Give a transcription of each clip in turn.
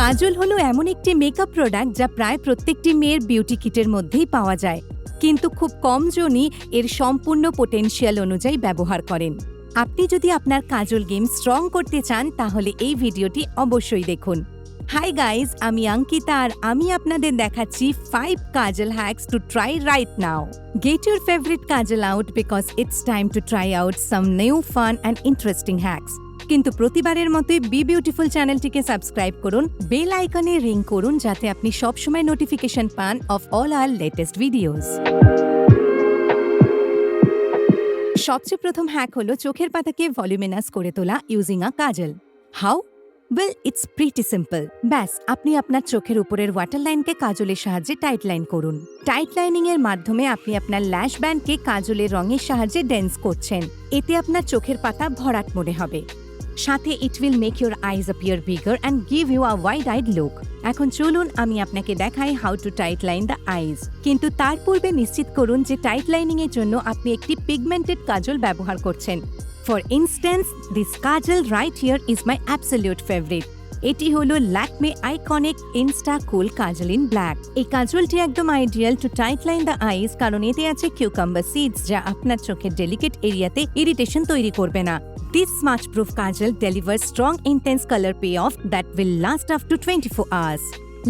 কাজল হলো এমন একটি মেকআপ প্রোডাক্ট যা প্রায় প্রত্যেকটি মেয়ের বিউটি কিটের মধ্যেই পাওয়া যায়, কিন্তু খুব কম জনই এর সম্পূর্ণ পোটেনশিয়াল অনুযায়ী ব্যবহার করেন। আপনি যদি আপনার কাজল গেম স্ট্রং করতে চান তাহলে এই ভিডিওটি অবশ্যই দেখুন। হাই গাইজ, আমি অঙ্কিতা আর আমি আপনাদের দেখাচ্ছি 5 kajal hacks to try right now. Get your favorite kajal out because it's time to try out some new fun and interesting hacks. কিন্তু প্রতিবারের মতোই বি বিউটিফুল চ্যানেলটিকে সাবস্ক্রাইব করুন, বেল আইকনে রিং করুন যাতে আপনি সবসময় নোটিফিকেশন পান of all our latest videos. সবচেয়ে প্রথম হ্যাক হলো চোখের পাতাকে ভলিউমিনাস করে তোলা using a kajal. How? Well, it's pretty simple. ব্যাস, আপনি আপনার চোখের উপরের ওয়াটার লাইনকে কাজলের সাহায্যে টাইট লাইন করুন। টাইট লাইনিং এর মাধ্যমে আপনি আপনার ল্যাশ ব্যান্ডকে কাজলের রঙের সাহায্যে ডেন্স করছেন। এতে আপনার চোখের পাতা ভরাট মনে হবে। সাথে it will make your eyes appear bigger and give you a wide eyed look. এখন চলুন আমি আপনাকে দেখাই how to tight line the eyes. কিন্তু তার পূর্বে নিশ্চিত করুন যে টাইট লাইনিং এর জন্য আপনি একটি পিগমেন্টেড কাজল ব্যবহার করছেন। For instance, this kajal right here is my absolute favourite. এটি হলো Lakme iconic insta cool kajal in black. এই কাজলটি একদম ideal to tight line the eyes কারণ এতে আছে কিউকাম্বার সিডস, যা আপনার চোখের ডেলিকেট এরিয়াতে ইরিটেশন তৈরি করবে না। This smudge-proof kajal delivers strong, intense color payoff that will last up to 24 hours.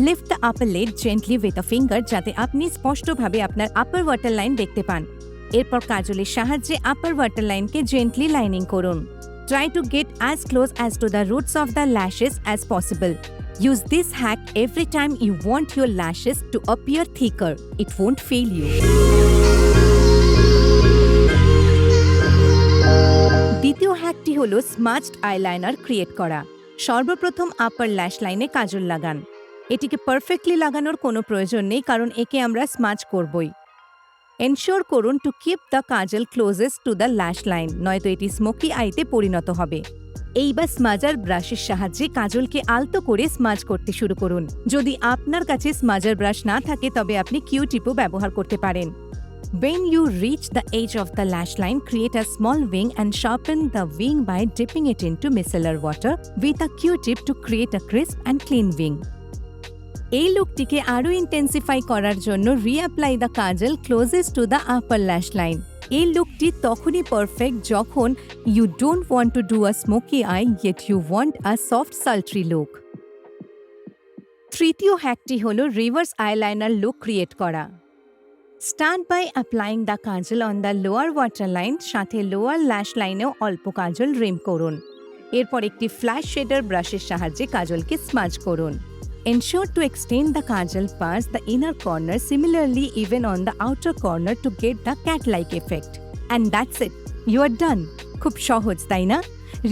Lift the upper lid gently with a finger যাতে আপনি স্পষ্টভাবে আপনার আপার ওয়াটার লাইন দেখতে পান। এরপর কাজলের সাহায্যে আপার ওয়াটার লাইনকে জেন্টলি লাইনিং করুন। Try to get as close as to the roots of the lashes as possible. Use this hack every time you want your lashes to appear thicker. It won't fail you. দ্বিতীয় হ্যাকটি হল স্মাজড eyeliner create করা। সর্বপ্রথম আপার ল্যাশ লাইনে কাজল লাগান। এটিকে perfectly লাগানোর কোনো প্রয়োজন নেই কারণ একে আমরা স্মাজ করবই। এনশিওর করুন to keep the kajal closest to the ল্যাশ লাইন, নয়তো এটি স্মোকি আইতে পরিণত হবে। এইবার স্মাজার ব্রাশের সাহায্যে কাজলকে আলতো করে স্মাজ করতে শুরু করুন। যদি আপনার কাছে স্মাজার ব্রাশ না থাকে তবে আপনি কিউ-টিপও ব্যবহার করতে পারেন। When you reach the edge of the lash line, create a small wing and sharpen the wing by dipping it into micellar water with a Q-tip to create a crisp and clean wing. এই লুকটিকে আরও intensify করার জন্য reapply the kajal closest to the upper lash line. এই লুকটি তখনই perfect যখন you don't want to do a smoky eye yet you want a soft sultry look. তৃতীয় হ্যাকটি হল রিভার্স আইলাইনার লুক ক্রিয়েট করা। Start by applying the kajal on the lower waterline, সাথে lower ল্যাশ লাইনেও অল্প কাজল রিম করুন। এরপর একটি ফ্ল্যাশ শেডার ব্রাশের সাহায্যে কাজলকে স্মাজ করুন। Ensure to extend the kajal past the inner corner, similarly even on the outer corner to get the cat-like effect. And that's it. You are done. খুব সহজ, তাই না?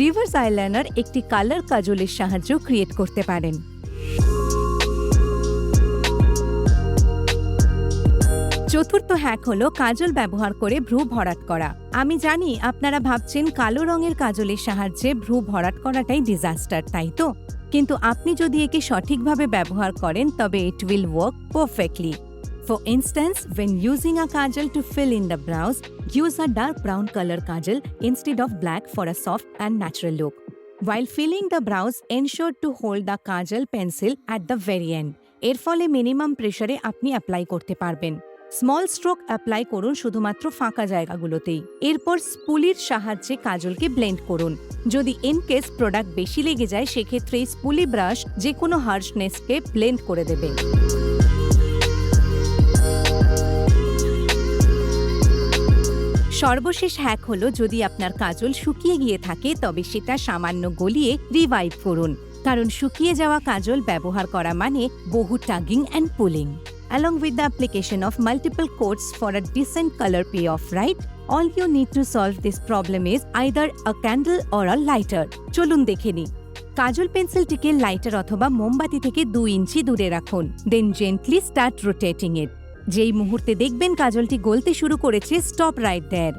রিভার্স আইলাইনার একটি কালার কাজলের সাহায্যেও create করতে পারেন। চতুর্থ হ্যাক হলো কাজল ব্যবহার করে ভ্রু ভরাট করা। আমি জানি আপনারা ভাবছেন কালো রঙের কাজলের সাহায্যে ভ্রু ভরাট করাটাই ডিজাস্টার, তাই তো? কিন্তু আপনি যদি একে সঠিকভাবে ব্যবহার করেন তবে it will work perfectly. For instance, when using a kajal to fill in the brows, use a dark brown color kajal instead of black for a soft and natural look. While filling the brows, ensure to hold the kajal pencil at the very end. এর ফলে minimum প্রেসারে আপনি apply করতে পারবেন। Small stroke apply করুন শুধুমাত্র ফাঁকা জায়গাগুলোতেই। এরপর স্পুলির সাহায্যে কাজলকে ব্লেন্ড করুন। যদি ইনকেস প্রোডাক্ট বেশি লেগে যায় সেক্ষেত্রে স্পুলি ব্রাশ যে কোনো হার্শনেসকে ব্লেন্ড করে দেবে। সর্বশেষ হ্যাক হলো যদি আপনার কাজল শুকিয়ে গিয়ে থাকে তবে সেটা সামান্য গলিয়ে রিভাইভ করুন, কারণ শুকিয়ে যাওয়া কাজল ব্যবহার করা মানে বহু tagging and pulling. Along with the application of multiple coats for a decent color payoff, right? All you need to solve this problem is either a candle or a lighter. চলুন দেখে নিই। কাজল পেন্সিলটিকে লাইটার অথবা মোমবাতি থেকে 2 ইঞ্চি দূরে রাখুন। Then gently start rotating it. যেই মুহূর্তে দেখবেন কাজলটি গলতে শুরু করেছে, stop right there.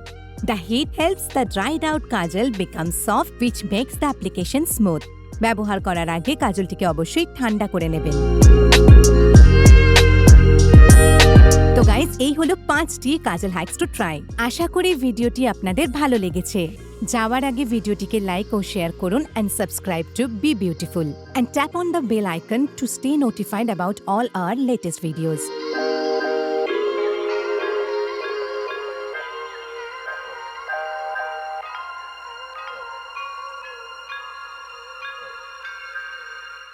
The heat helps the dried out kajal become soft, which makes the application smooth. ব্যবহার করার আগে কাজলটিকে অবশ্যই ঠান্ডা করে নেবেন। তো গাইজ, এই হলো হলো 5টি কাজল হ্যাকস টু ট্রাই। আশা করি ভিডিওটি আপনাদের ভালো লেগেছে। যাওয়ার আগে ভিডিওটিকে লাইক ও শেয়ার করুন and subscribe to Be Beautiful and tap on the bell icon to stay notified about all our latest videos.